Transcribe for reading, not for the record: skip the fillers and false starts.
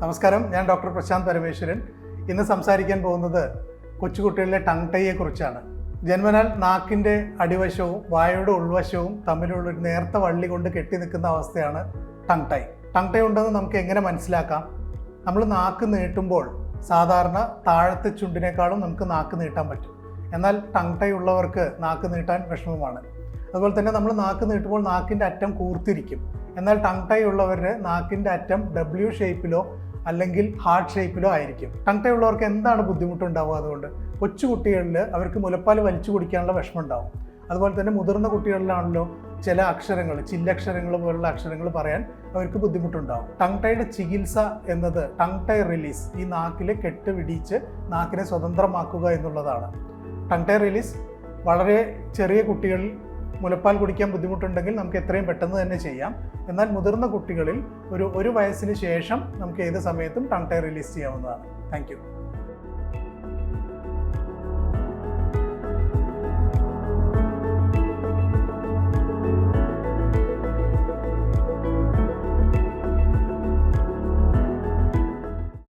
നമസ്കാരം, ഞാൻ ഡോക്ടർ പ്രശാന്ത് പരമേശ്വരൻ. ഇന്ന് സംസാരിക്കാൻ പോകുന്നത് കൊച്ചുകുട്ടികളിലെ ടങ് ടൈയെ കുറിച്ചാണ്. ജന്മനാൽ നാക്കിൻ്റെ അടിവശവും വായയുടെ ഉൾവശവും തമ്മിലുള്ള ഒരു നേർത്ത വള്ളി കൊണ്ട് കെട്ടി നിൽക്കുന്ന അവസ്ഥയാണ് ടങ് ടൈ. ടങ് ടൈ ഉണ്ടെന്ന് നമുക്ക് എങ്ങനെ മനസ്സിലാക്കാം? നമ്മൾ നാക്ക് നീട്ടുമ്പോൾ സാധാരണ താഴത്തെ ചുണ്ടിനേക്കാളും നമുക്ക് നാക്ക് നീട്ടാൻ പറ്റും. എന്നാൽ ടങ് ടൈ ഉള്ളവർക്ക് നാക്ക് നീട്ടാൻ വിഷമമാണ്. അതുപോലെ തന്നെ നമ്മൾ നാക്ക് നീട്ടുമ്പോൾ നാക്കിൻ്റെ അറ്റം കൂർത്തിരിക്കും. എന്നാൽ ടങ് ടൈ ഉള്ളവരുടെ നാക്കിൻ്റെ അറ്റം W ഷേപ്പിലോ അല്ലെങ്കിൽ ഹാർട്ട് ഷേപ്പിലോ ആയിരിക്കും. ടങ് ടൈ ഉള്ളവർക്ക് എന്താണ് ബുദ്ധിമുട്ടുണ്ടാവുക? അതുകൊണ്ട് കൊച്ചുകുട്ടികളിൽ അവർക്ക് മുലപ്പാൽ വലിച്ചു കുടിക്കാനുള്ള വിഷമം ഉണ്ടാവും. അതുപോലെ തന്നെ മുതിർന്ന കുട്ടികളിലാണല്ലോ ചില അക്ഷരങ്ങൾ, ചില്ലക്ഷരങ്ങൾ പോലുള്ള അക്ഷരങ്ങൾ പറയാൻ അവർക്ക് ബുദ്ധിമുട്ടുണ്ടാവും. ടങ് ടൈയുടെ ചികിത്സ എന്നത് ടങ് ടൈ റിലീസ്, ഈ നാക്കിലെ കെട്ട് വിടിച്ച് നാക്കിനെ സ്വതന്ത്രമാക്കുക എന്നുള്ളതാണ്. ടങ് ടൈ റിലീസ് വളരെ ചെറിയ കുട്ടികളിൽ മുലപ്പാൽ കുടിക്കാൻ ബുദ്ധിമുട്ടുണ്ടെങ്കിൽ നമുക്ക് എത്രയും പെട്ടെന്ന് തന്നെ ചെയ്യാം. എന്നാൽ മുതിർന്ന കുട്ടികളിൽ ഒരു വയസ്സിന് ശേഷം നമുക്ക് ഏത് സമയത്തും ടങ് ടൈ റിലീസ് ചെയ്യാവുന്നതാണ്. Thank you.